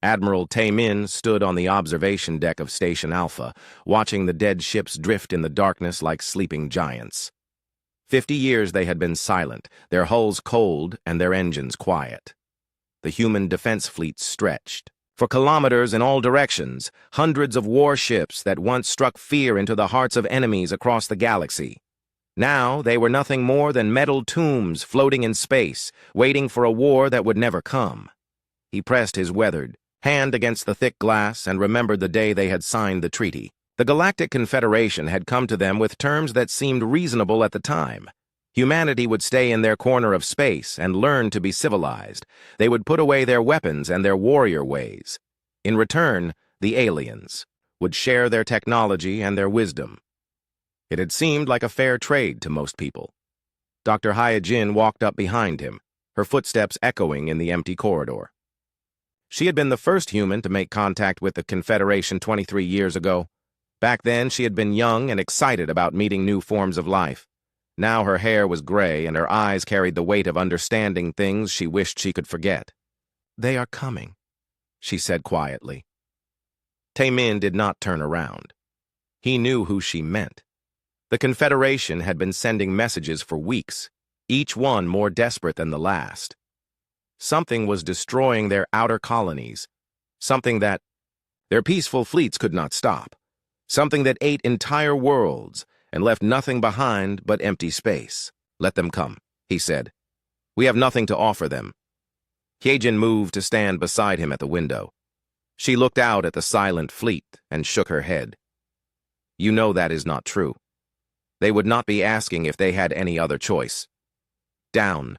Admiral Tae-min stood on the observation deck of Station Alpha, watching the dead ships drift in the darkness like sleeping giants. 50 years they had been silent, their hulls cold and their engines quiet. The human defense fleet stretched. For kilometers in all directions, hundreds of warships that once struck fear into the hearts of enemies across the galaxy. Now they were nothing more than metal tombs floating in space, waiting for a war that would never come. He pressed his weathered hand against the thick glass and remembered the day they had signed the treaty. The Galactic Confederation had come to them with terms that seemed reasonable at the time. Humanity would stay in their corner of space and learn to be civilized. They would put away their weapons and their warrior ways. In return, the aliens would share their technology and their wisdom. It had seemed like a fair trade to most people. Dr. Hyojin walked up behind him, her footsteps echoing in the empty corridor. She had been the first human to make contact with the Confederation 23 years ago. Back then, she had been young and excited about meeting new forms of life. Now her hair was gray and her eyes carried the weight of understanding things she wished she could forget. "They are coming," she said quietly. Tae-min did not turn around. He knew who she meant. The Confederation had been sending messages for weeks, each one more desperate than the last. Something was destroying their outer colonies, something that their peaceful fleets could not stop, something that ate entire worlds and left nothing behind but empty space. "Let them come," he said. "We have nothing to offer them." Hyojin moved to stand beside him at the window. She looked out at the silent fleet and shook her head. "You know that is not true. They would not be asking if they had any other choice." Down,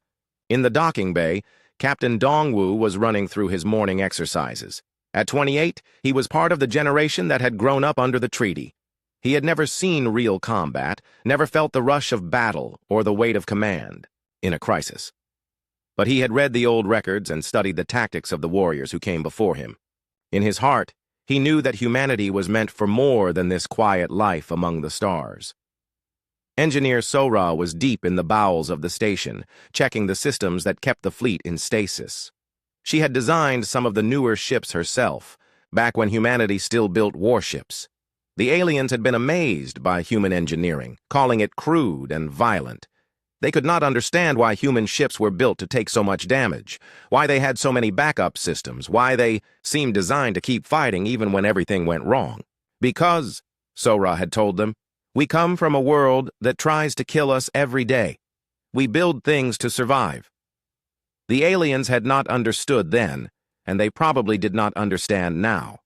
in the docking bay, Captain Dongwu was running through his morning exercises. At 28, he was part of the generation that had grown up under the treaty. He had never seen real combat, never felt the rush of battle or the weight of command in a crisis. But he had read the old records and studied the tactics of the warriors who came before him. In his heart, he knew that humanity was meant for more than this quiet life among the stars. Engineer Sora was deep in the bowels of the station, checking the systems that kept the fleet in stasis. She had designed some of the newer ships herself, back when humanity still built warships. The aliens had been amazed by human engineering, calling it crude and violent. They could not understand why human ships were built to take so much damage, why they had so many backup systems, why they seemed designed to keep fighting even when everything went wrong. "Because," Sora had told them, "we come from a world that tries to kill us every day. We build things to survive." The aliens had not understood then, and they probably did not understand now.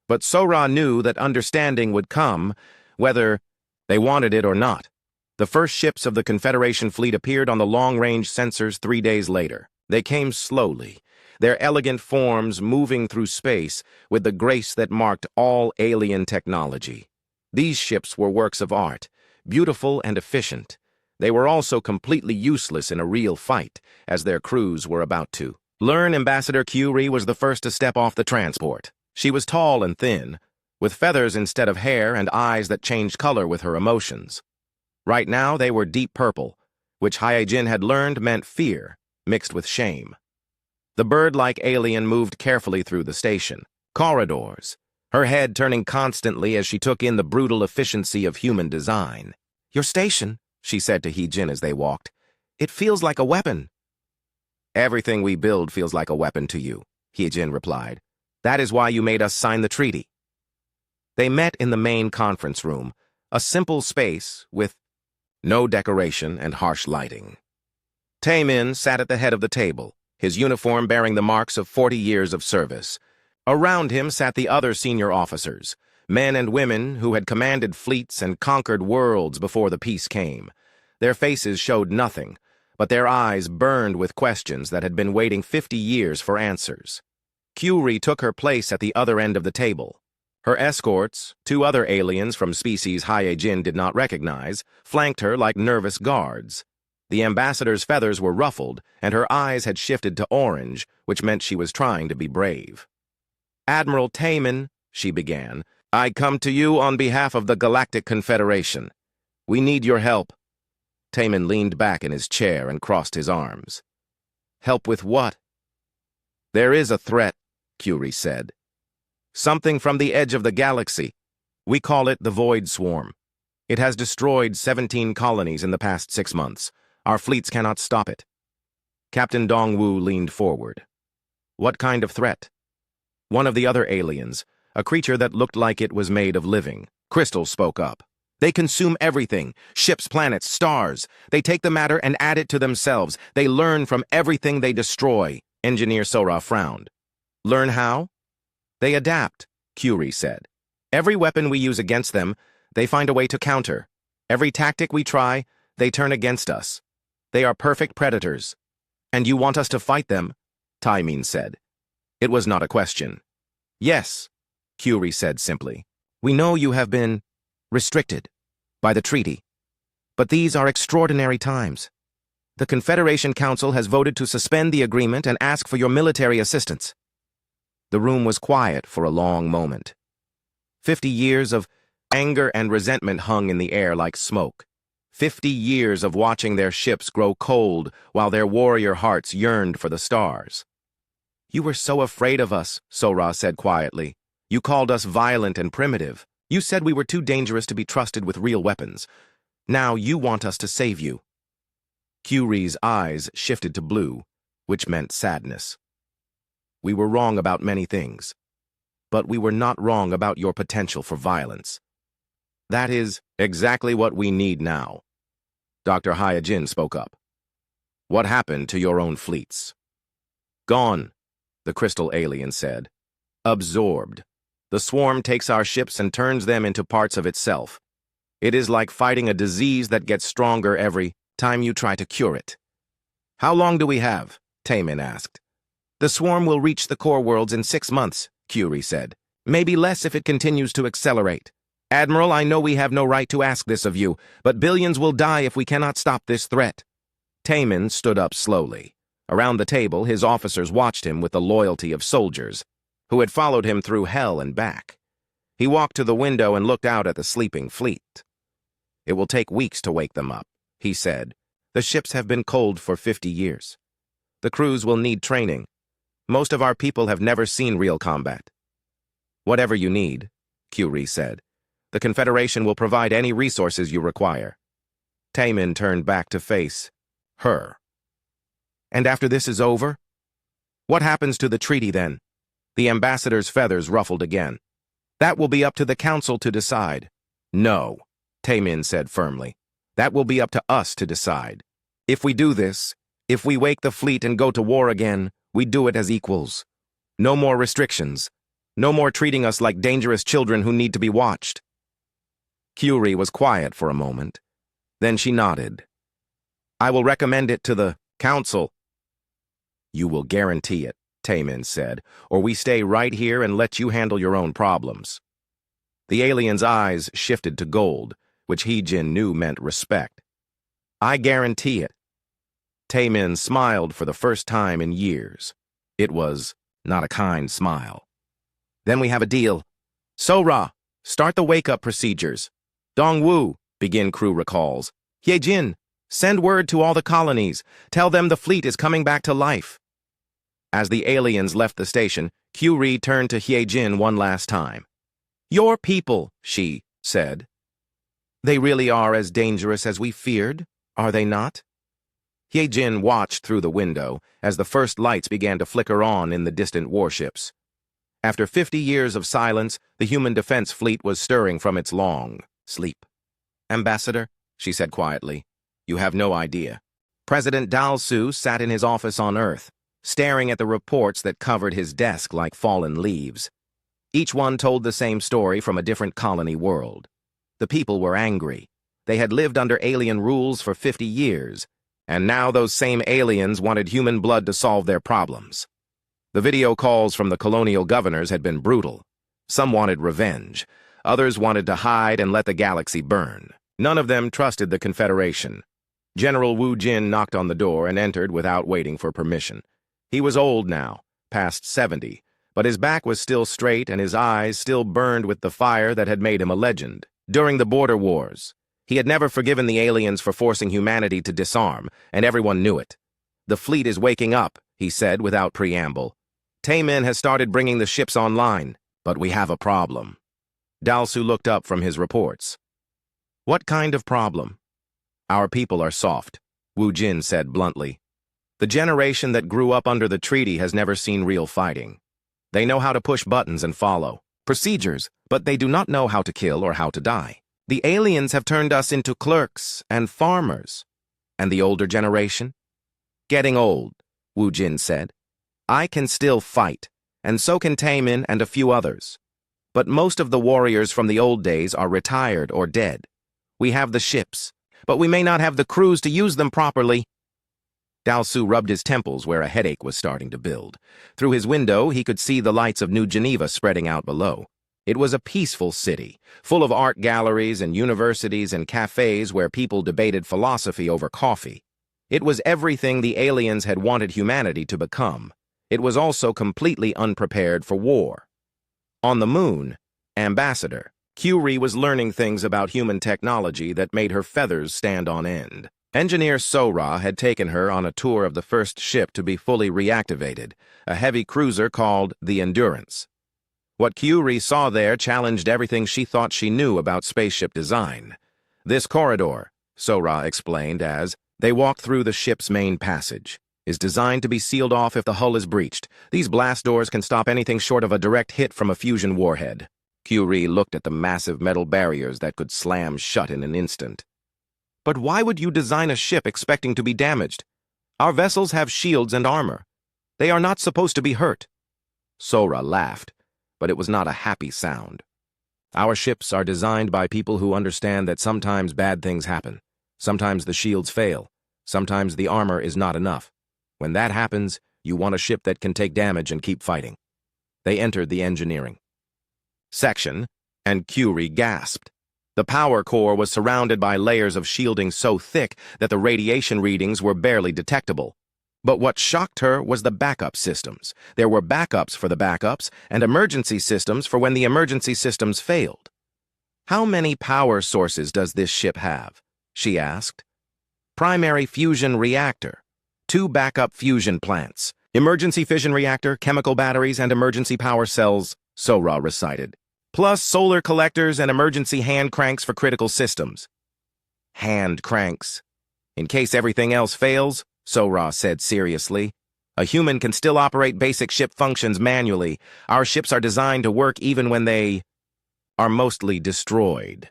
But Sora knew that understanding would come, whether they wanted it or not. The first ships of the Confederation fleet appeared on the long-range sensors 3 days later. They came slowly, their elegant forms moving through space with the grace that marked all alien technology. These ships were works of art, beautiful and efficient. They were also completely useless in a real fight, as their crews were about to learn. Ambassador Curie was the first to step off the transport. She was tall and thin, with feathers instead of hair and eyes that changed color with her emotions. Right now they were deep purple, which Hyojin had learned meant fear, mixed with shame. The bird-like alien moved carefully through the station, corridors, her head turning constantly as she took in the brutal efficiency of human design. "Your station," she said to Hyojin as they walked. "It feels like a weapon." "Everything we build feels like a weapon to you," Hyojin replied. "That is why you made us sign the treaty." They met in the main conference room, a simple space with no decoration and harsh lighting. Tae-min sat at the head of the table, his uniform bearing the marks of 40 years of service. Around him sat the other senior officers, men and women who had commanded fleets and conquered worlds before the peace came. Their faces showed nothing, but their eyes burned with questions that had been waiting 50 years for answers. Curie took her place at the other end of the table. Her escorts, 2 other aliens from species Hyojin did not recognize, flanked her like nervous guards. The ambassador's feathers were ruffled, and her eyes had shifted to orange, which meant she was trying to be brave. "Admiral Tae-min," she began, "I come to you on behalf of the Galactic Confederation. We need your help." Tae-min leaned back in his chair and crossed his arms. "Help with what?" "There is a threat," Curie said. Something from the edge of the galaxy. We call it the Void Swarm. It has destroyed 17 colonies in the past 6 months. Our fleets cannot stop it. Captain Dongwu leaned forward. What kind of threat? One of the other aliens, a creature that looked like it was made of living, Crystal, spoke up. They consume everything, ships, planets, stars. They take the matter and add it to themselves. They learn from everything they destroy. Engineer Sora frowned. Learn how? They adapt, Curie said. Every weapon we use against them, they find a way to counter. Every tactic we try, they turn against us. They are perfect predators. And you want us to fight them? Taimin said. It was not a question. Yes, Curie said simply. We know you have been restricted by the treaty. But these are extraordinary times. The Confederation Council has voted to suspend the agreement and ask for your military assistance. The room was quiet for a long moment. 50 years of anger and resentment hung in the air like smoke. 50 years of watching their ships grow cold while their warrior hearts yearned for the stars. You were so afraid of us, Sora said quietly. You called us violent and primitive. You said we were too dangerous to be trusted with real weapons. Now you want us to save you. Curie's eyes shifted to blue, which meant sadness. We were wrong about many things, but we were not wrong about your potential for violence. That is exactly what we need now. Dr. Hyojin spoke up. What happened to your own fleets? Gone, the crystal alien said. Absorbed. The swarm takes our ships and turns them into parts of itself. It is like fighting a disease that gets stronger every time you try to cure it. How long do we have? Taimin asked. The swarm will reach the core worlds in 6 months, Curie said. Maybe less if it continues to accelerate. Admiral, I know we have no right to ask this of you, but billions will die if we cannot stop this threat. Taimin stood up slowly. Around the table, his officers watched him with the loyalty of soldiers, who had followed him through hell and back. He walked to the window and looked out at the sleeping fleet. It will take weeks to wake them up, he said. The ships have been cold for 50 years. The crews will need training. Most of our people have never seen real combat. Whatever you need, Curie said. The Confederation will provide any resources you require. Taimin turned back to face her. And after this is over? What happens to the treaty then? The ambassador's feathers ruffled again. That will be up to the council to decide. No, Taimin said firmly. That will be up to us to decide. If we do this, if we wake the fleet and go to war again, we do it as equals. No more restrictions. No more treating us like dangerous children who need to be watched. Curie was quiet for a moment. Then she nodded. I will recommend it to the council. You will guarantee it, Taimin said, or we stay right here and let you handle your own problems. The alien's eyes shifted to gold, which Hyojin knew meant respect. I guarantee it. Taimin smiled for the first time in years. It was not a kind smile. Then we have a deal. Sora, start the wake-up procedures. Dongwu, begin crew recalls. Hyojin, send word to all the colonies. Tell them the fleet is coming back to life. As the aliens left the station, Curie turned to Hyojin one last time. Your people, she said. They really are as dangerous as we feared, are they not? Hyojin watched through the window as the first lights began to flicker on in the distant warships. After 50 years of silence, the human defense fleet was stirring from its long sleep. Ambassador, she said quietly, you have no idea. President Dalsu sat in his office on Earth, staring at the reports that covered his desk like fallen leaves. Each one told the same story from a different colony world. The people were angry. They had lived under alien rules for 50 years, and now those same aliens wanted human blood to solve their problems. The video calls from the colonial governors had been brutal. Some wanted revenge. Others wanted to hide and let the galaxy burn. None of them trusted the Confederation. General Wu Jin knocked on the door and entered without waiting for permission. He was old now, past 70, but his back was still straight and his eyes still burned with the fire that had made him a legend. During the border wars, he had never forgiven the aliens for forcing humanity to disarm, and everyone knew it. The fleet is waking up, he said without preamble. Taemin has started bringing the ships online, but we have a problem. Dalsu looked up from his reports. What kind of problem? Our people are soft, Wu Jin said bluntly. The generation that grew up under the treaty has never seen real fighting. They know how to push buttons and follow procedures, but they do not know how to kill or how to die. The aliens have turned us into clerks and farmers. And the older generation? Getting old, Wu Jin said. I can still fight, and so can Taemin and a few others. But most of the warriors from the old days are retired or dead. We have the ships, but we may not have the crews to use them properly. Dalsu rubbed his temples where a headache was starting to build. Through his window, he could see the lights of New Geneva spreading out below. It was a peaceful city, full of art galleries and universities and cafes where people debated philosophy over coffee. It was everything the aliens had wanted humanity to become. It was also completely unprepared for war. On the moon, Ambassador Curie was learning things about human technology that made her feathers stand on end. Engineer Sora had taken her on a tour of the first ship to be fully reactivated, a heavy cruiser called the Endurance. What Curie saw there challenged everything she thought she knew about spaceship design. This corridor, Sora explained as they walked through the ship's main passage, is designed to be sealed off if the hull is breached. These blast doors can stop anything short of a direct hit from a fusion warhead. Curie looked at the massive metal barriers that could slam shut in an instant. But why would you design a ship expecting to be damaged? Our vessels have shields and armor. They are not supposed to be hurt. Sora laughed, but it was not a happy sound. Our ships are designed by people who understand that sometimes bad things happen. Sometimes the shields fail. Sometimes the armor is not enough. When that happens, you want a ship that can take damage and keep fighting. They entered the engineering section, and Curie gasped. The power core was surrounded by layers of shielding so thick that the radiation readings were barely detectable. But what shocked her was the backup systems. There were backups for the backups and emergency systems for when the emergency systems failed. How many power sources does this ship have? She asked. Primary fusion reactor, 2 backup fusion plants, emergency fission reactor, chemical batteries, and emergency power cells, Sora recited. Plus solar collectors and emergency hand cranks for critical systems. Hand cranks. In case everything else fails, Sora said seriously, a human can still operate basic ship functions manually. Our ships are designed to work even when they are mostly destroyed.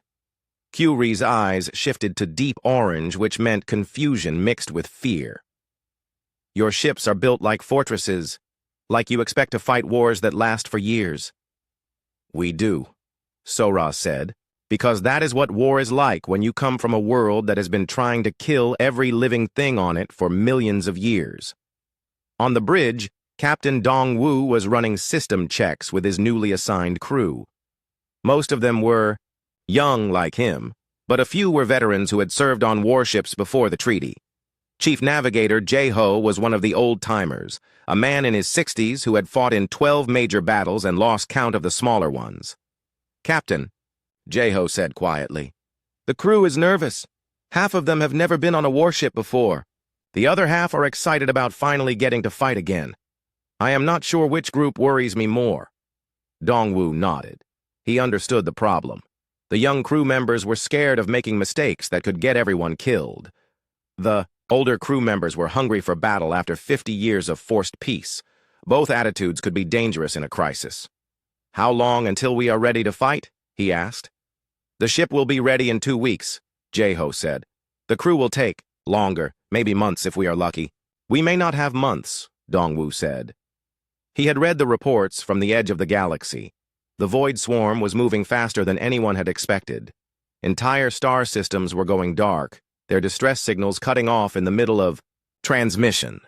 Curie's eyes shifted to deep orange, which meant confusion mixed with fear. Your ships are built like fortresses, like you expect to fight wars that last for years. We do, Sora said, because that is what war is like when you come from a world that has been trying to kill every living thing on it for millions of years. On the bridge, Captain Dong-Wu was running system checks with his newly assigned crew. Most of them were young like him, but a few were veterans who had served on warships before the treaty. Chief Navigator Jae-ho was one of the old-timers, a man in his 60s who had fought in 12 major battles and lost count of the smaller ones. Captain, Jae-ho said quietly, the crew is nervous. Half of them have never been on a warship before. The other half are excited about finally getting to fight again. I am not sure which group worries me more. Dong-Wu nodded. He understood the problem. The young crew members were scared of making mistakes that could get everyone killed. The older crew members were hungry for battle after 50 years of forced peace. Both attitudes could be dangerous in a crisis. How long until we are ready to fight? He asked. The ship will be ready in 2 weeks, Jae-ho said. The crew will take longer, maybe months if we are lucky. We may not have months, Dong-Wu said. He had read the reports from the edge of the galaxy. The void swarm was moving faster than anyone had expected. Entire star systems were going dark, their distress signals cutting off in the middle of transmission.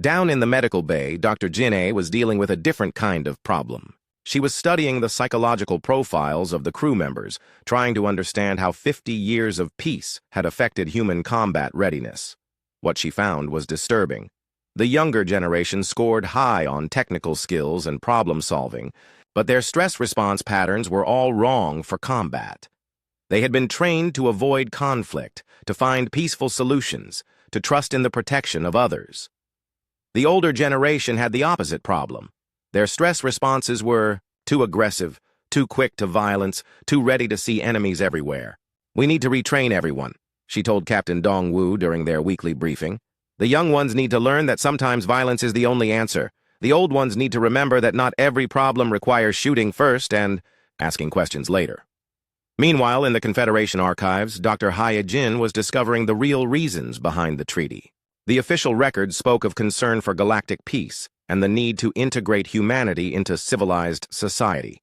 Down in the medical bay, Dr. Jin-A was dealing with a different kind of problem. She was studying the psychological profiles of the crew members, trying to understand how 50 years of peace had affected human combat readiness. What she found was disturbing. The younger generation scored high on technical skills and problem-solving, but their stress response patterns were all wrong for combat. They had been trained to avoid conflict, to find peaceful solutions, to trust in the protection of others. The older generation had the opposite problem. Their stress responses were too aggressive, too quick to violence, too ready to see enemies everywhere. "We need to retrain everyone," she told Captain Dongwu during their weekly briefing. "The young ones need to learn that sometimes violence is the only answer. The old ones need to remember that not every problem requires shooting first and asking questions later." Meanwhile, in the Confederation archives, Dr. Hyajin was discovering the real reasons behind the treaty. The official records spoke of concern for galactic peace and the need to integrate humanity into civilized society.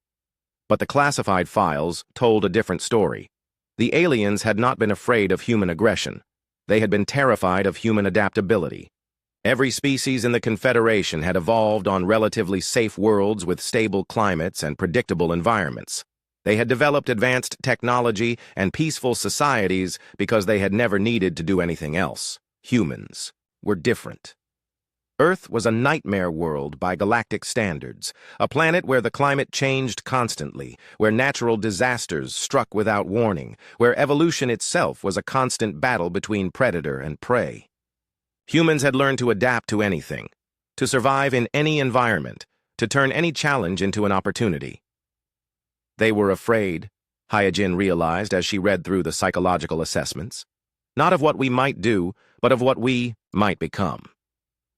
But the classified files told a different story. The aliens had not been afraid of human aggression. They had been terrified of human adaptability. Every species in the Confederation had evolved on relatively safe worlds with stable climates and predictable environments. They had developed advanced technology and peaceful societies because they had never needed to do anything else. Humans were different. Earth was a nightmare world by galactic standards, a planet where the climate changed constantly, where natural disasters struck without warning, where evolution itself was a constant battle between predator and prey. Humans had learned to adapt to anything, to survive in any environment, to turn any challenge into an opportunity. They were afraid, Hyajin realized as she read through the psychological assessments. Not of what we might do, but of what we might become.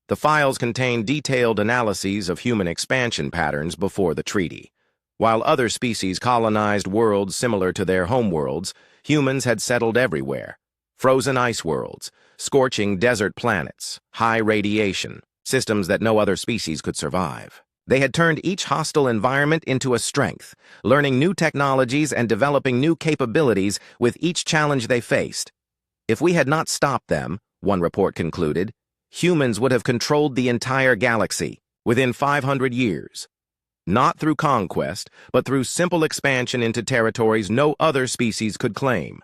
The files contained detailed analyses of human expansion patterns before the treaty. While other species colonized worlds similar to their homeworlds, humans had settled everywhere. Frozen ice worlds, scorching desert planets, high radiation, systems that no other species could survive. They had turned each hostile environment into a strength, learning new technologies and developing new capabilities with each challenge they faced. If we had not stopped them, one report concluded, humans would have controlled the entire galaxy within 500 years. Not through conquest, but through simple expansion into territories no other species could claim.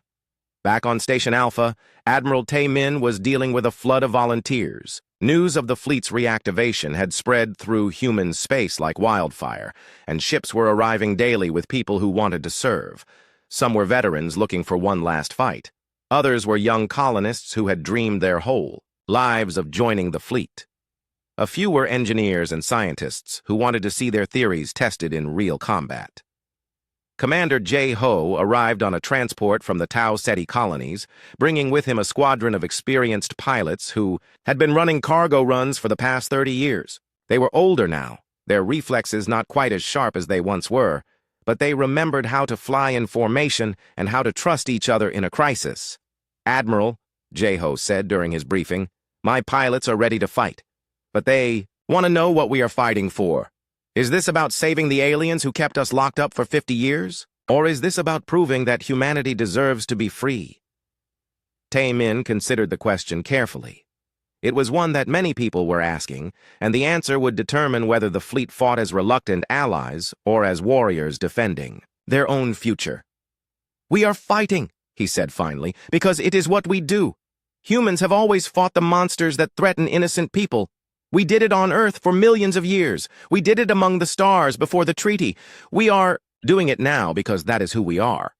Back on Station Alpha, Admiral Tae-min was dealing with a flood of volunteers. News of the fleet's reactivation had spread through human space like wildfire, and ships were arriving daily with people who wanted to serve. Some were veterans looking for one last fight. Others were young colonists who had dreamed their whole lives of joining the fleet. A few were engineers and scientists who wanted to see their theories tested in real combat. Commander J-Ho arrived on a transport from the Tau Ceti colonies, bringing with him a squadron of experienced pilots who had been running cargo runs for the past 30 years. They were older now, their reflexes not quite as sharp as they once were, but they remembered how to fly in formation and how to trust each other in a crisis. "Admiral," J-Ho said during his briefing, "my pilots are ready to fight, but they want to know what we are fighting for. Is this about saving the aliens who kept us locked up for 50 years? Or is this about proving that humanity deserves to be free?" Tae-min considered the question carefully. It was one that many people were asking, and the answer would determine whether the fleet fought as reluctant allies or as warriors defending their own future. "We are fighting," he said finally, "because it is what we do. Humans have always fought the monsters that threaten innocent people. We did it on Earth for millions of years. We did it among the stars before the treaty. We are doing it now because that is who we are."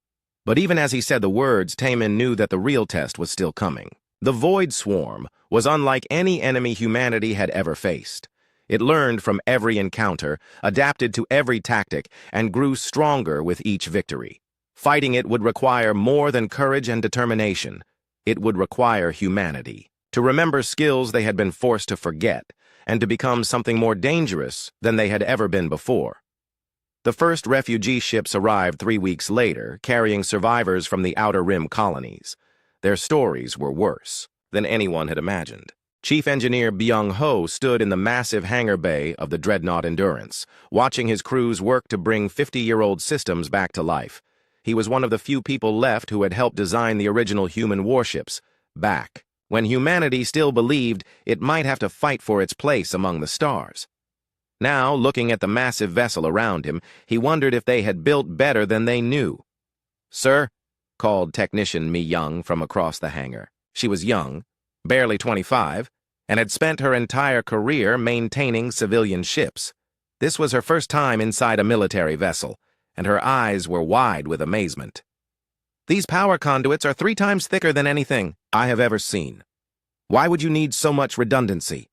But even as he said the words, Tae-min knew that the real test was still coming. The Void Swarm was unlike any enemy humanity had ever faced. It learned from every encounter, adapted to every tactic, and grew stronger with each victory. Fighting it would require more than courage and determination. It would require humanity, to remember skills they had been forced to forget, and to become something more dangerous than they had ever been before. The first refugee ships arrived 3 weeks later, carrying survivors from the Outer Rim colonies. Their stories were worse than anyone had imagined. Chief Engineer Byung-ho stood in the massive hangar bay of the Dreadnought Endurance, watching his crews work to bring 50-year-old systems back to life. He was one of the few people left who had helped design the original human warships, back when humanity still believed it might have to fight for its place among the stars. Now, looking at the massive vessel around him, he wondered if they had built better than they knew. "Sir," called Technician Mi Young from across the hangar. She was young, barely 25, and had spent her entire career maintaining civilian ships. This was her first time inside a military vessel, and her eyes were wide with amazement. "These power conduits are 3 times thicker than anything I have ever seen. Why would you need so much redundancy?"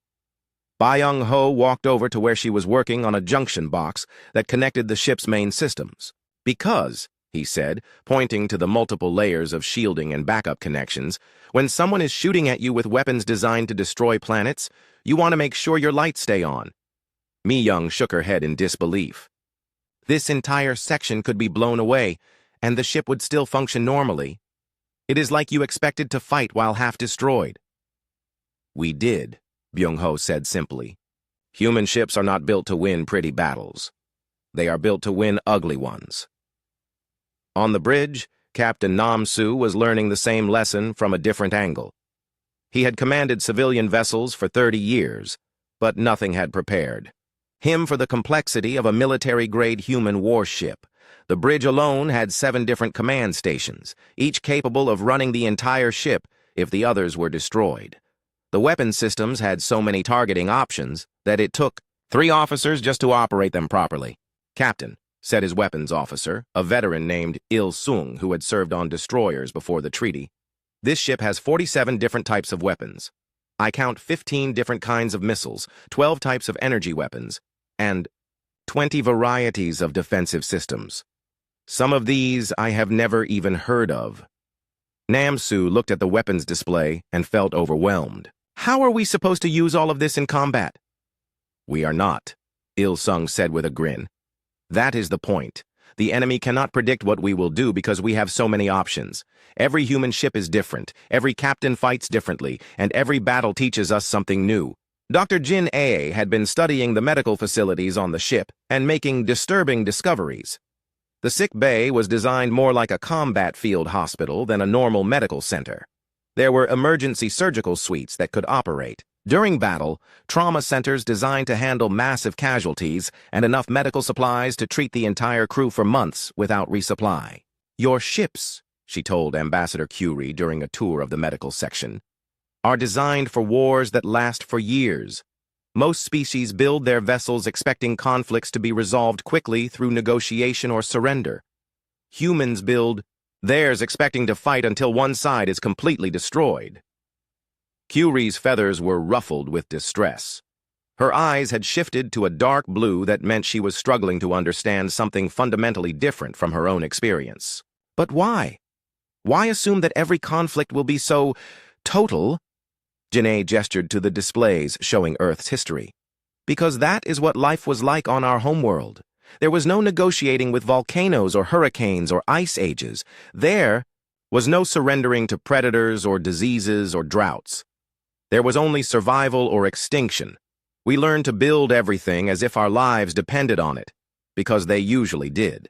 Byung-ho walked over to where she was working on a junction box that connected the ship's main systems. Because, he said, pointing to the multiple layers of shielding and backup connections, when someone is shooting at you with weapons designed to destroy planets, you want to make sure your lights stay on. Mi-young shook her head in disbelief. This entire section could be blown away, and the ship would still function normally. It is like you expected to fight while half destroyed. We did, Byung-ho said simply. Human ships are not built to win pretty battles. They are built to win ugly ones. On the bridge, Captain Nam-soo was learning the same lesson from a different angle. He had commanded civilian vessels for 30 years, but nothing had prepared him for the complexity of a military-grade human warship. The bridge alone had 7 different command stations, each capable of running the entire ship if the others were destroyed. The weapon systems had so many targeting options that it took 3 officers just to operate them properly. Captain, said his weapons officer, a veteran named Il-sung who had served on destroyers before the treaty, this ship has 47 different types of weapons. I count 15 different kinds of missiles, 12 types of energy weapons, and 20 varieties of defensive systems. Some of these I have never even heard of. Nam-soo looked at the weapons display and felt overwhelmed. How are we supposed to use all of this in combat? We are not, Il-sung said with a grin. That is the point. The enemy cannot predict what we will do because we have so many options. Every human ship is different, every captain fights differently, and every battle teaches us something new. Dr. Jin Ae had been studying the medical facilities on the ship and making disturbing discoveries. The sick bay was designed more like a combat field hospital than a normal medical center. There were emergency surgical suites that could operate. During battle, trauma centers designed to handle massive casualties and enough medical supplies to treat the entire crew for months without resupply. Your ships, she told Ambassador Curie during a tour of the medical section, are designed for wars that last for years. Most species build their vessels expecting conflicts to be resolved quickly through negotiation or surrender. Humans build theirs expecting to fight until one side is completely destroyed. Curie's feathers were ruffled with distress. Her eyes had shifted to a dark blue that meant she was struggling to understand something fundamentally different from her own experience. But why? Why assume that every conflict will be so total? Janae gestured to the displays showing Earth's history. Because that is what life was like on our homeworld. There was no negotiating with volcanoes or hurricanes or ice ages. There was no surrendering to predators or diseases or droughts. There was only survival or extinction. We learned to build everything as if our lives depended on it, because they usually did.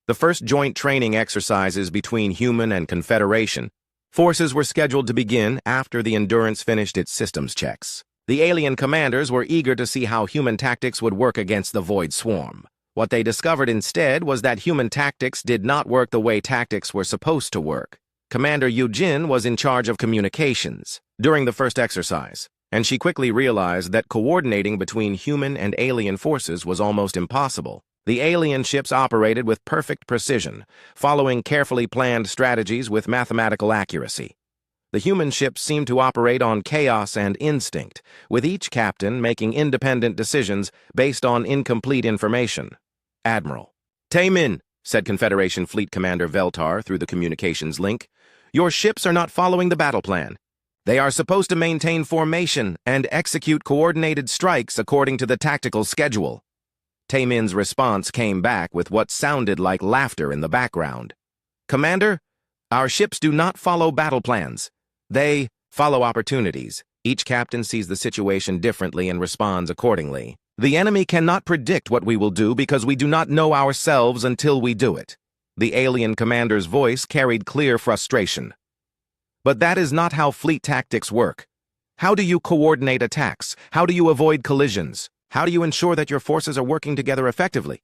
The first joint training exercises between Human and Confederation forces were scheduled to begin after the Endurance finished its systems checks. The alien commanders were eager to see how human tactics would work against the Void Swarm. What they discovered instead was that human tactics did not work the way tactics were supposed to work. Commander Yujin was in charge of communications during the first exercise, and she quickly realized that coordinating between human and alien forces was almost impossible. The alien ships operated with perfect precision, following carefully planned strategies with mathematical accuracy. The human ships seemed to operate on chaos and instinct, with each captain making independent decisions based on incomplete information. Admiral. Taemin, said Confederation Fleet Commander Veltar through the communications link, your ships are not following the battle plan. They are supposed to maintain formation and execute coordinated strikes according to the tactical schedule. Taemin's response came back with what sounded like laughter in the background. Commander, our ships do not follow battle plans. They follow opportunities. Each captain sees the situation differently and responds accordingly. The enemy cannot predict what we will do because we do not know ourselves until we do it. The alien commander's voice carried clear frustration. But that is not how fleet tactics work. How do you coordinate attacks? How do you avoid collisions? How do you ensure that your forces are working together effectively?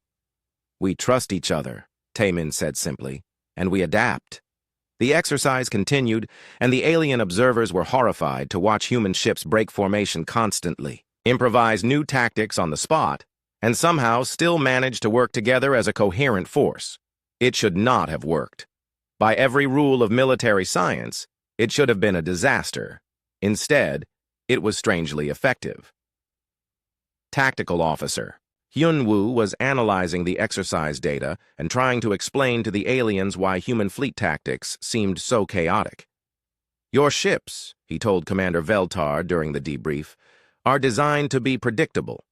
We trust each other, Taemin said simply, and we adapt. The exercise continued, and the alien observers were horrified to watch human ships break formation constantly, improvise new tactics on the spot, and somehow still manage to work together as a coherent force. It should not have worked. By every rule of military science, it should have been a disaster. Instead, it was strangely effective. tactical officer. Hyun-woo was analyzing the exercise data and trying to explain to the aliens why human fleet tactics seemed so chaotic. Your ships, he told Commander Veltar during the debrief, are designed to be predictable.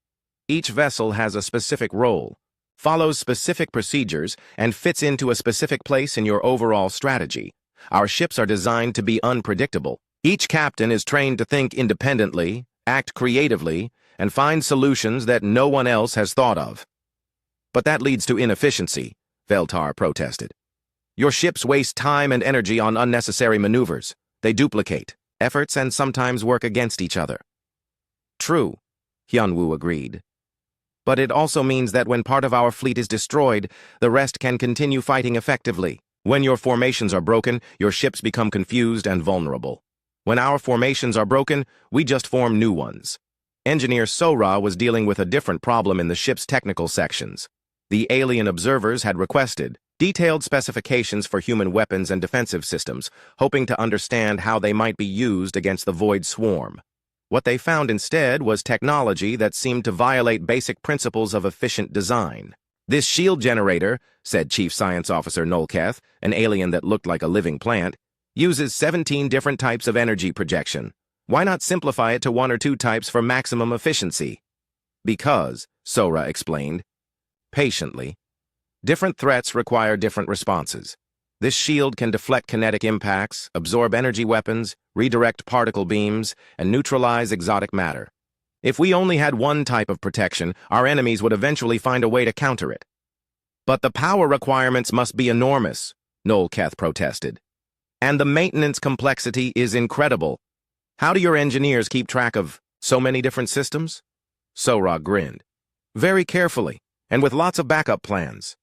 Each vessel has a specific role, follows specific procedures, and fits into a specific place in your overall strategy. Our ships are designed to be unpredictable. Each captain is trained to think independently, act creatively, and find solutions that no one else has thought of. But that leads to inefficiency, Veltar protested. Your ships waste time and energy on unnecessary maneuvers. They duplicate efforts and sometimes work against each other. True, Hyun-woo agreed. But it also means that when part of our fleet is destroyed, the rest can continue fighting effectively. When your formations are broken, your ships become confused and vulnerable. When our formations are broken, we just form new ones. Engineer Sora was dealing with a different problem in the ship's technical sections. The alien observers had requested detailed specifications for human weapons and defensive systems, hoping to understand how they might be used against the Void Swarm. What they found instead was technology that seemed to violate basic principles of efficient design. This shield generator, said Chief Science Officer Nolketh, an alien that looked like a living plant, uses 17 different types of energy projection. Why not simplify it to 1 or 2 types for maximum efficiency? Because, Sora explained, patiently, different threats require different responses. This shield can deflect kinetic impacts, absorb energy weapons, redirect particle beams, and neutralize exotic matter. If we only had one type of protection, our enemies would eventually find a way to counter it. But the power requirements must be enormous, Nolketh protested. And the maintenance complexity is incredible. How do your engineers keep track of so many different systems? Sora grinned. Very carefully, and with lots of backup plans.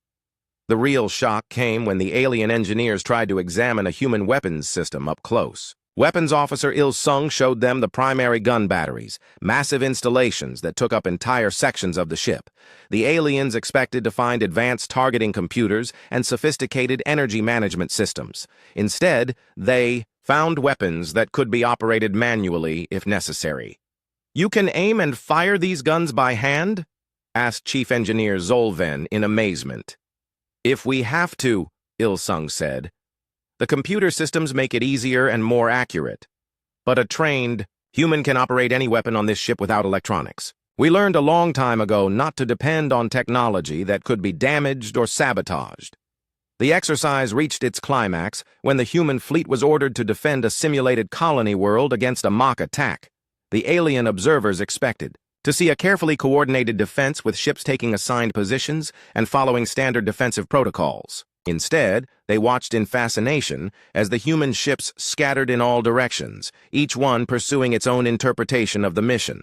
The real shock came when the alien engineers tried to examine a human weapons system up close. Weapons Officer Il-sung showed them the primary gun batteries, massive installations that took up entire sections of the ship. The aliens expected to find advanced targeting computers and sophisticated energy management systems. Instead, they found weapons that could be operated manually if necessary. You can aim and fire these guns by hand? Asked Chief Engineer Zolven in amazement. If we have to, Il-sung said. The computer systems make it easier and more accurate. But a trained human can operate any weapon on this ship without electronics. We learned a long time ago not to depend on technology that could be damaged or sabotaged. The exercise reached its climax when the human fleet was ordered to defend a simulated colony world against a mock attack. The alien observers expected to see a carefully coordinated defense with ships taking assigned positions and following standard defensive protocols. Instead, they watched in fascination as the human ships scattered in all directions, each one pursuing its own interpretation of the mission.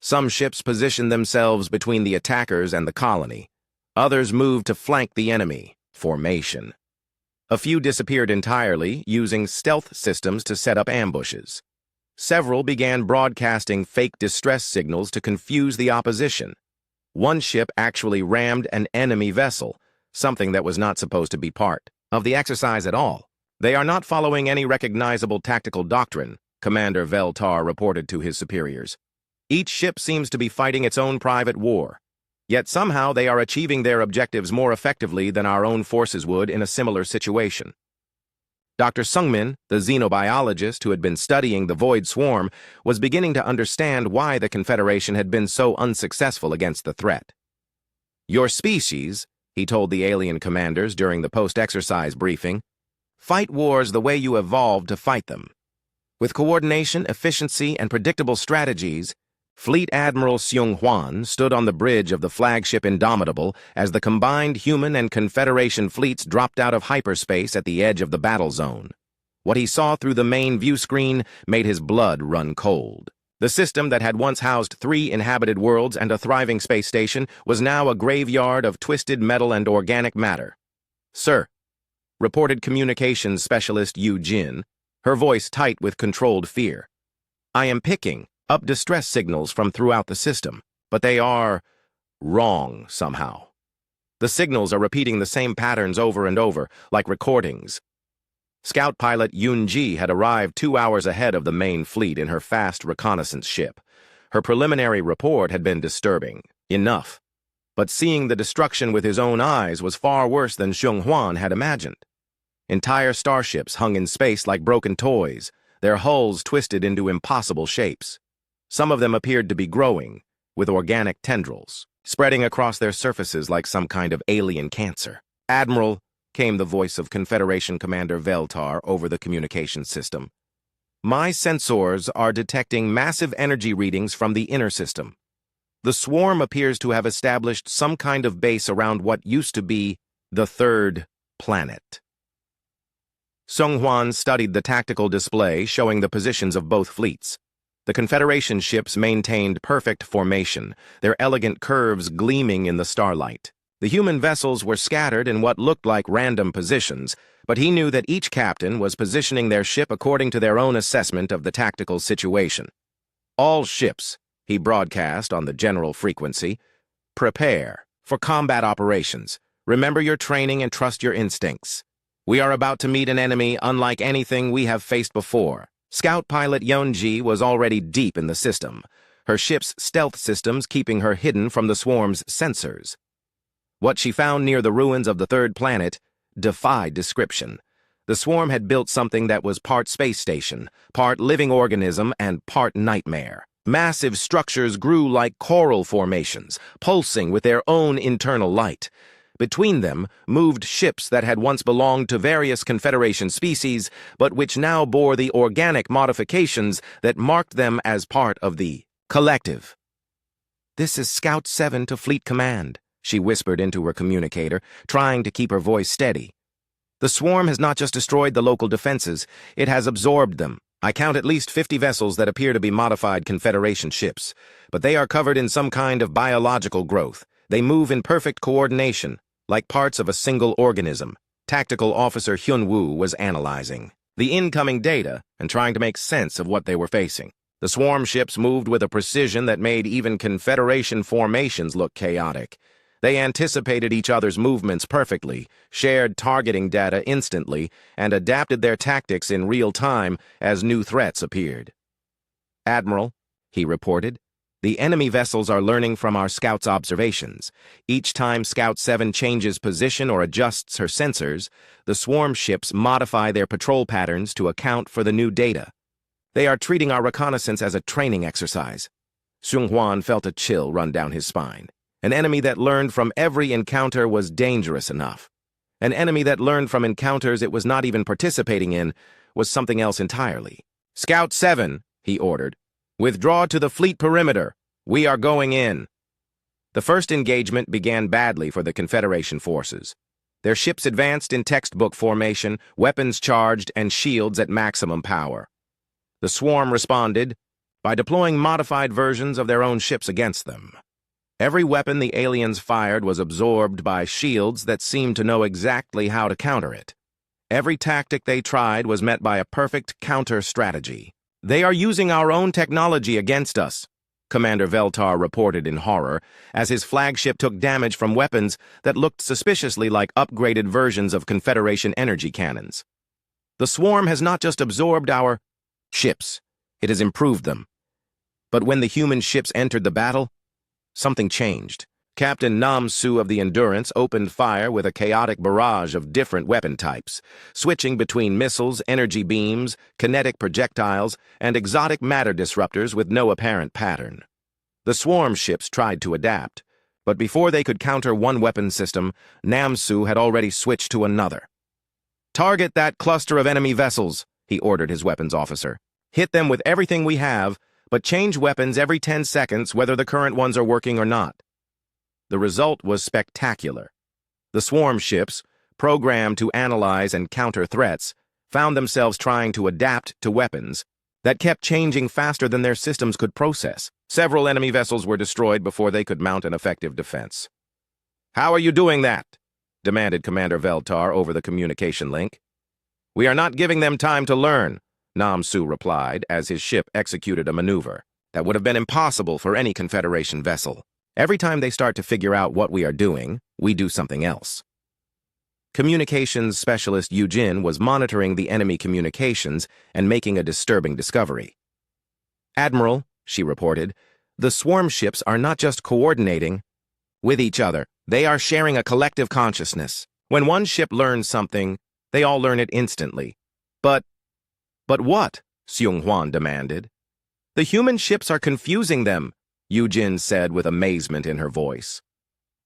Some ships positioned themselves between the attackers and the colony. Others moved to flank the enemy. Formation. A few disappeared entirely, using stealth systems to set up ambushes. Several began broadcasting fake distress signals to confuse the opposition. One ship actually rammed an enemy vessel, something that was not supposed to be part of the exercise at all. They are not following any recognizable tactical doctrine, Commander Veltar reported to his superiors. Each ship seems to be fighting its own private war. Yet somehow they are achieving their objectives more effectively than our own forces would in a similar situation. Dr. Sungmin, the xenobiologist who had been studying the Void Swarm, was beginning to understand why the Confederation had been so unsuccessful against the threat. Your species, he told the alien commanders during the post-exercise briefing, fight wars the way you evolved to fight them. With coordination, efficiency, and predictable strategies, Fleet Admiral Seung Hwan stood on the bridge of the flagship Indomitable as the combined human and Confederation fleets dropped out of hyperspace at the edge of the battle zone. What he saw through the main view screen made his blood run cold. The system that had once housed 3 inhabited worlds and a thriving space station was now a graveyard of twisted metal and organic matter. Sir, reported communications specialist Yu Jin, her voice tight with controlled fear. I am picking up distress signals from throughout the system, but they are wrong somehow. The signals are repeating the same patterns over and over, like recordings. Scout pilot Yoon-ji had arrived 2 hours ahead of the main fleet in her fast reconnaissance ship. Her preliminary report had been disturbing, enough. But seeing the destruction with his own eyes was far worse than Xiong Huan had imagined. Entire starships hung in space like broken toys, their hulls twisted into impossible shapes. Some of them appeared to be growing, with organic tendrils, spreading across their surfaces like some kind of alien cancer. "Admiral," came the voice of Confederation Commander Veltar over the communications system. "My sensors are detecting massive energy readings from the inner system. The swarm appears to have established some kind of base around what used to be the third planet." Sung Huan studied the tactical display showing the positions of both fleets. The Confederation ships maintained perfect formation, their elegant curves gleaming in the starlight. The human vessels were scattered in what looked like random positions, but he knew that each captain was positioning their ship according to their own assessment of the tactical situation. "All ships," he broadcast on the general frequency, "prepare for combat operations. Remember your training and trust your instincts. We are about to meet an enemy unlike anything we have faced before." Scout pilot Yeonji was already deep in the system, her ship's stealth systems keeping her hidden from the swarm's sensors. What she found near the ruins of the third planet defied description. The swarm had built something that was part space station, part living organism, and part nightmare. Massive structures grew like coral formations, pulsing with their own internal light. Between them moved ships that had once belonged to various Confederation species, but which now bore the organic modifications that marked them as part of the collective. "This is Scout 7 to Fleet Command," she whispered into her communicator, trying to keep her voice steady. "The swarm has not just destroyed the local defenses, it has absorbed them. I count at least 50 vessels that appear to be modified Confederation ships, but they are covered in some kind of biological growth. They move in perfect coordination, like parts of a single organism." Tactical Officer Hyun Woo was analyzing the incoming data and trying to make sense of what they were facing. The swarm ships moved with a precision that made even Confederation formations look chaotic. They anticipated each other's movements perfectly, shared targeting data instantly, and adapted their tactics in real time as new threats appeared. "Admiral," he reported, "the enemy vessels are learning from our Scout's observations. Each time Scout 7 changes position or adjusts her sensors, the swarm ships modify their patrol patterns to account for the new data. They are treating our reconnaissance as a training exercise." Sung Huan felt a chill run down his spine. An enemy that learned from every encounter was dangerous enough. An enemy that learned from encounters it was not even participating in was something else entirely. "Scout 7, he ordered, "withdraw to the fleet perimeter. We are going in." The first engagement began badly for the Confederation forces. Their ships advanced in textbook formation, weapons charged, and shields at maximum power. The swarm responded by deploying modified versions of their own ships against them. Every weapon the aliens fired was absorbed by shields that seemed to know exactly how to counter it. Every tactic they tried was met by a perfect counter strategy. "They are using our own technology against us," Commander Veltar reported in horror, as his flagship took damage from weapons that looked suspiciously like upgraded versions of Confederation energy cannons. "The swarm has not just absorbed our ships, it has improved them. But when the human ships entered the battle, something changed. Captain Nam Su of the Endurance opened fire with a chaotic barrage of different weapon types, switching between missiles, energy beams, kinetic projectiles, and exotic matter disruptors with no apparent pattern. The swarm ships tried to adapt, but before they could counter one weapon system, Nam Su had already switched to another. "Target that cluster of enemy vessels," he ordered his weapons officer. "Hit them with everything we have, but change weapons every 10 seconds whether the current ones are working or not." The result was spectacular. The swarm ships, programmed to analyze and counter threats, found themselves trying to adapt to weapons that kept changing faster than their systems could process. Several enemy vessels were destroyed before they could mount an effective defense. "How are you doing that?" demanded Commander Veltar over the communication link. "We are not giving them time to learn," Nam Su replied as his ship executed a maneuver that would have been impossible for any Confederation vessel. "Every time they start to figure out what we are doing, we do something else." Communications specialist Yujin was monitoring the enemy communications and making a disturbing discovery. "Admiral," she reported, The swarm ships are not just coordinating with each other, they are sharing a collective consciousness. When one ship learns something, they all learn it instantly. But what? Seung-hwan demanded. The human ships are confusing them, Yujin said with amazement in her voice.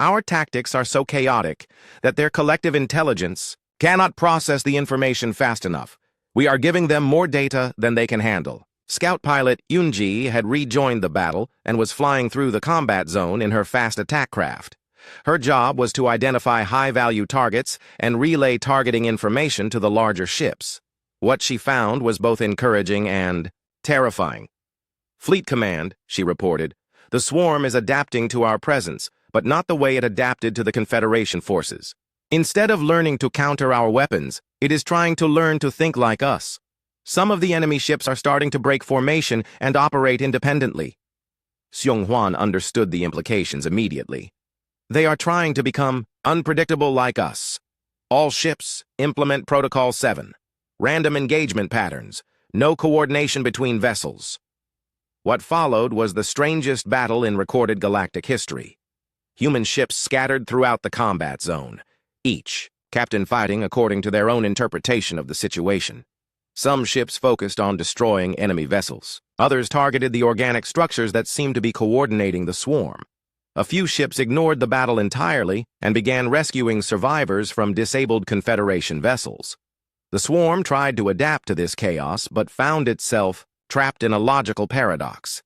Our tactics are so chaotic that their collective intelligence cannot process the information fast enough. We are giving them more data than they can handle. Scout pilot Yoonji had rejoined the battle and was flying through the combat zone in her fast attack craft. Her job was to identify high-value targets and relay targeting information to the larger ships. What she found was both encouraging and terrifying. Fleet Command, she reported, the swarm is adapting to our presence, but not the way it adapted to the Confederation forces. Instead of learning to counter our weapons, it is trying to learn to think like us. Some of the enemy ships are starting to break formation and operate independently. Seung-hwan understood the implications immediately. They are trying to become unpredictable like us. All ships implement Protocol 7. Random engagement patterns. No coordination between vessels. What followed was the strangest battle in recorded galactic history. Human ships scattered throughout the combat zone, each captain fighting according to their own interpretation of the situation. Some ships focused on destroying enemy vessels. Others targeted the organic structures that seemed to be coordinating the swarm. A few ships ignored the battle entirely and began rescuing survivors from disabled Confederation vessels. The swarm tried to adapt to this chaos but found itself trapped in a logical paradox.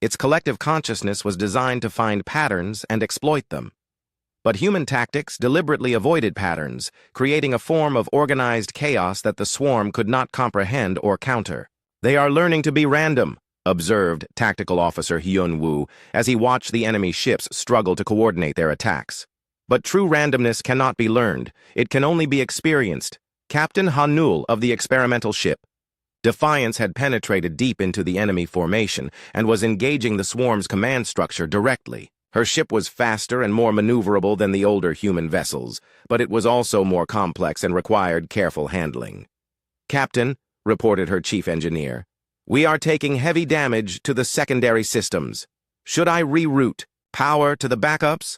Its collective consciousness was designed to find patterns and exploit them. But human tactics deliberately avoided patterns, creating a form of organized chaos that the swarm could not comprehend or counter. They are learning to be random, observed Tactical Officer Hyun-woo as he watched the enemy ships struggle to coordinate their attacks. But true randomness cannot be learned. It can only be experienced. Captain Hanul of the experimental ship Defiance had penetrated deep into the enemy formation and was engaging the swarm's command structure directly. Her ship was faster and more maneuverable than the older human vessels, but it was also more complex and required careful handling. "Captain," reported her chief engineer, "we are taking heavy damage to the secondary systems. Should I reroute power to the backups?"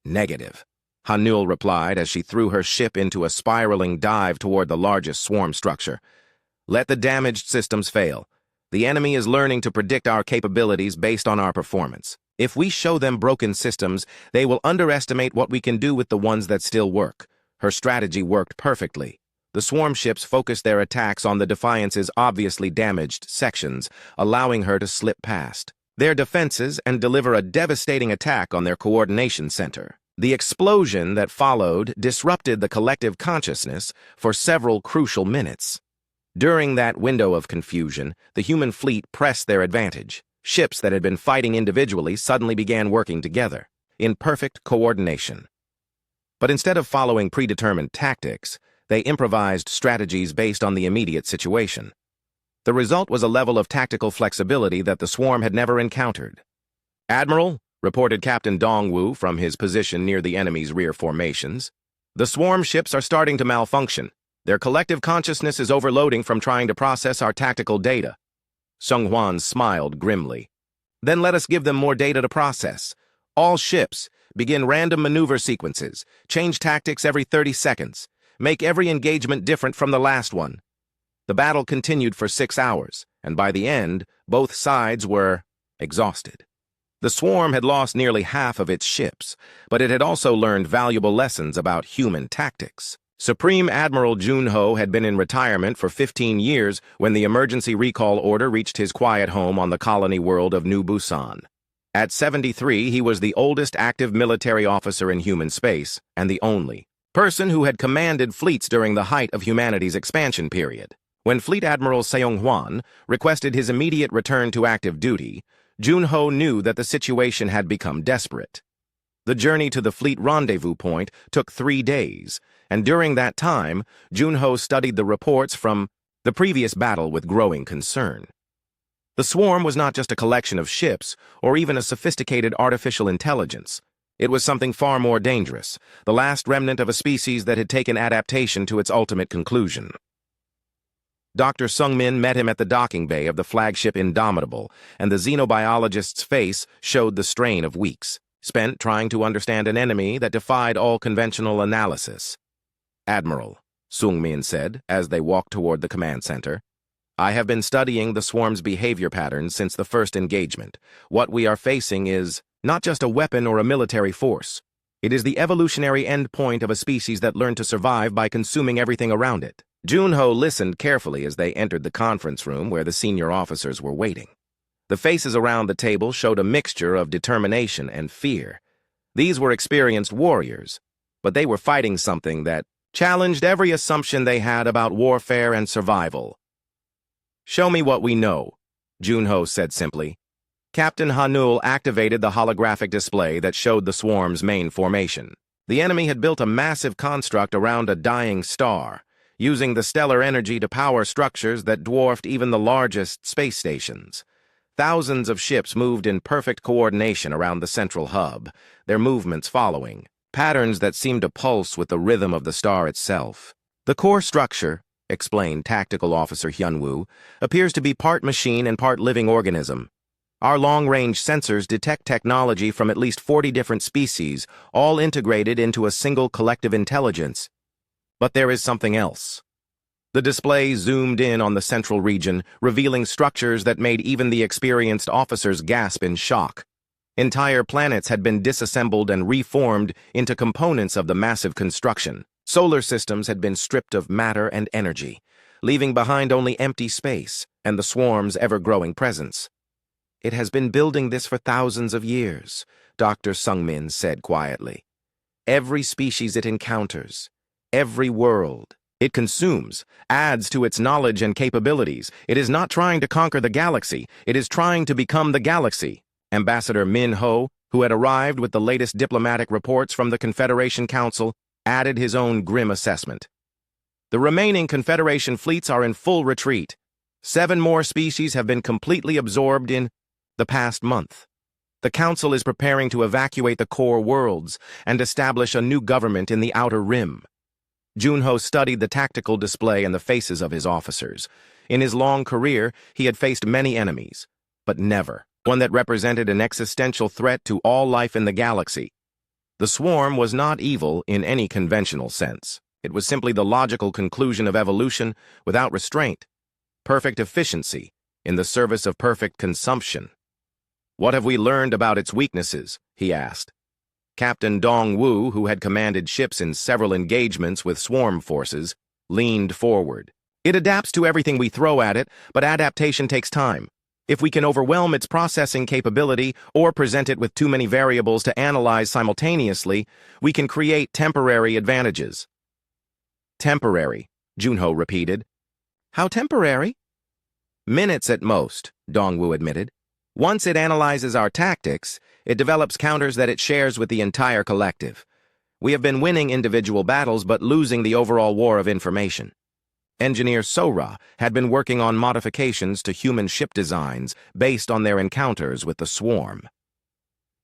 "Negative," Hanul replied as she threw her ship into a spiraling dive toward the largest swarm structure. "Let the damaged systems fail. The enemy is learning to predict our capabilities based on our performance. If we show them broken systems, they will underestimate what we can do with the ones that still work." Her strategy worked perfectly. The swarm ships focused their attacks on the Defiance's obviously damaged sections, allowing her to slip past their defenses and deliver a devastating attack on their coordination center. The explosion that followed disrupted the collective consciousness for several crucial minutes. During that window of confusion, the human fleet pressed their advantage. Ships that had been fighting individually suddenly began working together, in perfect coordination. But instead of following predetermined tactics, they improvised strategies based on the immediate situation. The result was a level of tactical flexibility that the swarm had never encountered. "Admiral," reported Captain Dongwoo from his position near the enemy's rear formations, "the swarm ships are starting to malfunction. Their collective consciousness is overloading from trying to process our tactical data." Seung-hwan smiled grimly. "Then let us give them more data to process. All ships, begin random maneuver sequences. Change tactics every 30 seconds. Make every engagement different from the last one." The battle continued for 6 hours, and by the end, both sides were exhausted. The swarm had lost nearly half of its ships, but it had also learned valuable lessons about human tactics. Supreme Admiral Junho had been in retirement for 15 years when the emergency recall order reached his quiet home on the colony world of New Busan. At 73, he was the oldest active military officer in human space, and the only person who had commanded fleets during the height of humanity's expansion period. When Fleet Admiral Seung-hwan requested his immediate return to active duty, Junho knew that the situation had become desperate. The journey to the fleet rendezvous point took 3 days, and during that time, Junho studied the reports from the previous battle with growing concern. The swarm was not just a collection of ships or even a sophisticated artificial intelligence. It was something far more dangerous, the last remnant of a species that had taken adaptation to its ultimate conclusion. Dr. Sungmin met him at the docking bay of the flagship Indomitable, and the xenobiologist's face showed the strain of weeks, spent trying to understand an enemy that defied all conventional analysis. "Admiral," Sungmin said as they walked toward the command center, "I have been studying the swarm's behavior patterns since the first engagement. What we are facing is not just a weapon or a military force. It is the evolutionary endpoint of a species that learned to survive by consuming everything around it." Junho listened carefully as they entered the conference room where the senior officers were waiting. The faces around the table showed a mixture of determination and fear. These were experienced warriors, but they were fighting something that challenged every assumption they had about warfare and survival. "Show me what we know," Junho said simply. Captain Hanul activated the holographic display that showed the swarm's main formation. The enemy had built a massive construct around a dying star, using the stellar energy to power structures that dwarfed even the largest space stations. Thousands of ships moved in perfect coordination around the central hub, their movements following, patterns that seemed to pulse with the rhythm of the star itself. "The core structure," explained Tactical Officer Hyunwoo, "appears to be part machine and part living organism. Our long-range sensors detect technology from at least 40 different species, all integrated into a single collective intelligence. But there is something else." The display zoomed in on the central region, revealing structures that made even the experienced officers gasp in shock. Entire planets had been disassembled and reformed into components of the massive construction. Solar systems had been stripped of matter and energy, leaving behind only empty space and the swarm's ever-growing presence. "It has been building this for thousands of years," Dr. Sungmin said quietly. "Every species it encounters, every world it consumes, adds to its knowledge and capabilities. It is not trying to conquer the galaxy, it is trying to become the galaxy." Ambassador Min Ho, who had arrived with the latest diplomatic reports from the Confederation Council, added his own grim assessment. "The remaining Confederation fleets are in full retreat. 7 more species have been completely absorbed in the past month. The Council is preparing to evacuate the core worlds and establish a new government in the Outer Rim." Junho studied the tactical display and the faces of his officers. In his long career, he had faced many enemies, but never one that represented an existential threat to all life in the galaxy. The swarm was not evil in any conventional sense. It was simply the logical conclusion of evolution without restraint, perfect efficiency in the service of perfect consumption. "What have we learned about its weaknesses?" he asked. Captain Dong-Woo, who had commanded ships in several engagements with swarm forces, leaned forward. "It adapts to everything we throw at it, but adaptation takes time. If we can overwhelm its processing capability or present it with too many variables to analyze simultaneously, we can create temporary advantages." "Temporary," Junho repeated. "How temporary?" "Minutes at most," Dong-Woo admitted. "Once it analyzes our tactics, it develops counters that it shares with the entire collective. We have been winning individual battles but losing the overall war of information." Engineer Sora had been working on modifications to human ship designs based on their encounters with the swarm.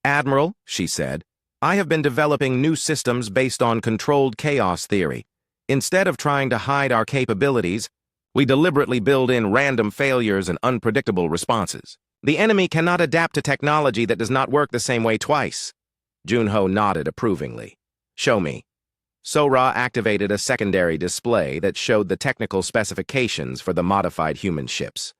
"Admiral," she said, "I have been developing new systems based on controlled chaos theory. Instead of trying to hide our capabilities, we deliberately build in random failures and unpredictable responses. The enemy cannot adapt to technology that does not work the same way twice." Junho nodded approvingly. "Show me." Sora activated a secondary display that showed the technical specifications for the modified human ships.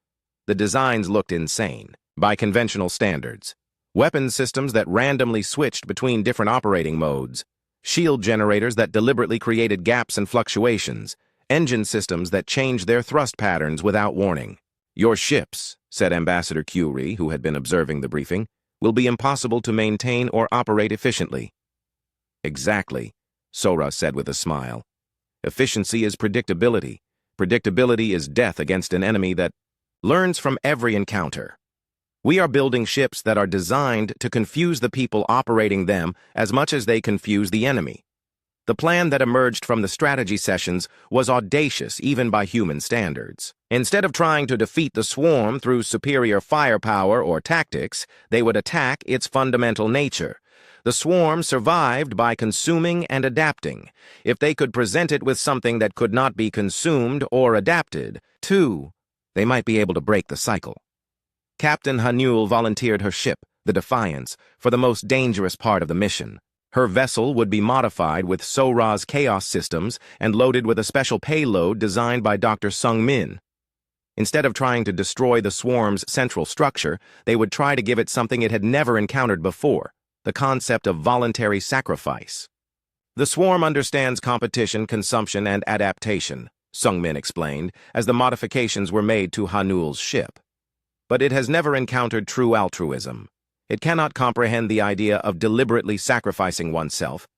The designs looked insane, by conventional standards. Weapon systems that randomly switched between different operating modes, shield generators that deliberately created gaps and fluctuations, engine systems that changed their thrust patterns without warning. "Your ships," said Ambassador Curie, who had been observing the briefing, "will be impossible to maintain or operate efficiently." "Exactly," Sora said with a smile. "Efficiency is predictability. Predictability is death against an enemy that learns from every encounter. We are building ships that are designed to confuse the people operating them as much as they confuse the enemy. The plan that emerged from the strategy sessions was audacious even by human standards. Instead of trying to defeat the swarm through superior firepower or tactics, they would attack its fundamental nature. The swarm survived by consuming and adapting. If they could present it with something that could not be consumed or adapted, too, they might be able to break the cycle. Captain Hanul volunteered her ship, the Defiance, for the most dangerous part of the mission. Her vessel would be modified with Sora's chaos systems and loaded with a special payload designed by Dr. Sung Min. Instead of trying to destroy the swarm's central structure, they would try to give it something it had never encountered before, the concept of voluntary sacrifice. The swarm understands competition, consumption, and adaptation, Sung Min explained, as the modifications were made to Hanul's ship. But it has never encountered true altruism. It cannot comprehend the idea of deliberately sacrificing oneself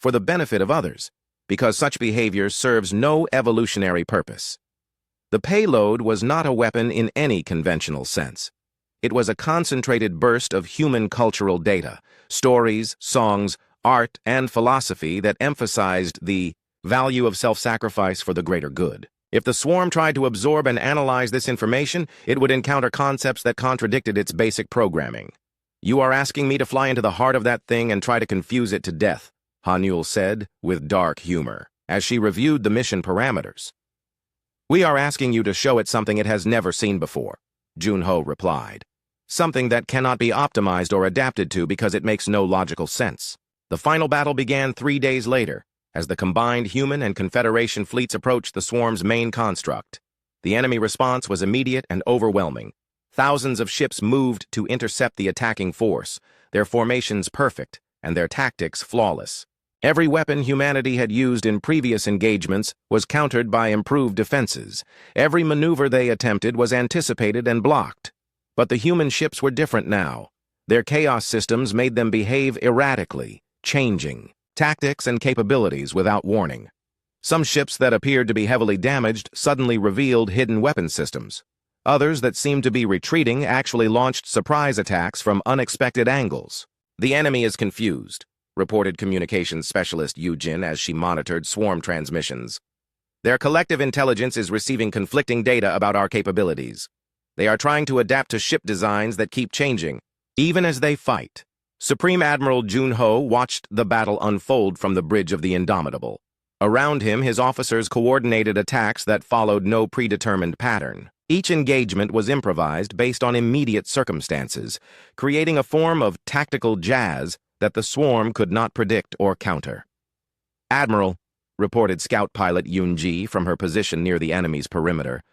for the benefit of others, because such behavior serves no evolutionary purpose. The payload was not a weapon in any conventional sense. It was a concentrated burst of human cultural data, stories, songs, art, and philosophy that emphasized the value of self-sacrifice for the greater good. If the swarm tried to absorb and analyze this information, it would encounter concepts that contradicted its basic programming. "You are asking me to fly into the heart of that thing and try to confuse it to death," Hanul said, with dark humor, as she reviewed the mission parameters. "We are asking you to show it something it has never seen before," Junho replied. "Something that cannot be optimized or adapted to because it makes no logical sense." The final battle began 3 days later, as the combined human and Confederation fleets approached the swarm's main construct. The enemy response was immediate and overwhelming. Thousands of ships moved to intercept the attacking force, their formations perfect and their tactics flawless. Every weapon humanity had used in previous engagements was countered by improved defenses. Every maneuver they attempted was anticipated and blocked. But the human ships were different now. Their chaos systems made them behave erratically, changing tactics and capabilities without warning. Some ships that appeared to be heavily damaged suddenly revealed hidden weapon systems. Others that seemed to be retreating actually launched surprise attacks from unexpected angles. "The enemy is confused," reported communications specialist Yujin as she monitored swarm transmissions. "Their collective intelligence is receiving conflicting data about our capabilities. They are trying to adapt to ship designs that keep changing, even as they fight." Supreme Admiral Junho watched the battle unfold from the bridge of the Indomitable. Around him, his officers coordinated attacks that followed no predetermined pattern. Each engagement was improvised based on immediate circumstances, creating a form of tactical jazz that the swarm could not predict or counter. "Admiral," reported scout pilot Yunji from her position near the enemy's perimeter,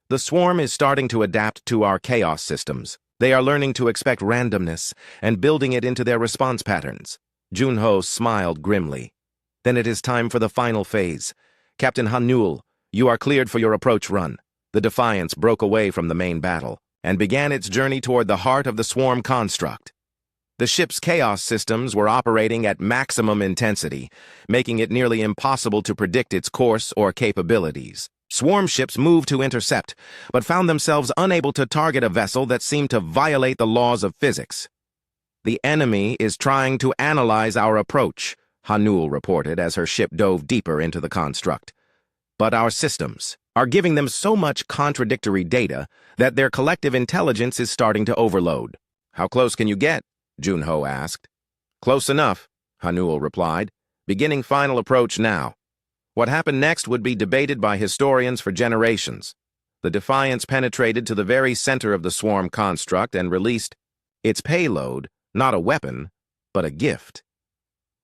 "the swarm is starting to adapt to our chaos systems. They are learning to expect randomness and building it into their response patterns." Junho smiled grimly. "Then it is time for the final phase. Captain Hanul, you are cleared for your approach run." The Defiance broke away from the main battle and began its journey toward the heart of the swarm construct. The ship's chaos systems were operating at maximum intensity, making it nearly impossible to predict its course or capabilities. Swarm ships moved to intercept, but found themselves unable to target a vessel that seemed to violate the laws of physics. "The enemy is trying to analyze our approach," Hanul reported as her ship dove deeper into the construct. "But our systems are giving them so much contradictory data that their collective intelligence is starting to overload." "How close can you get?" Junho asked. "Close enough," Hanul replied. "Beginning final approach now." What happened next would be debated by historians for generations. The Defiance penetrated to the very center of the swarm construct and released its payload, not a weapon, but a gift.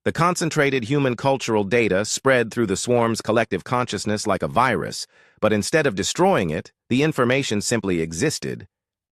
The concentrated human cultural data spread through the swarm's collective consciousness like a virus, but instead of destroying it, the information simply existed,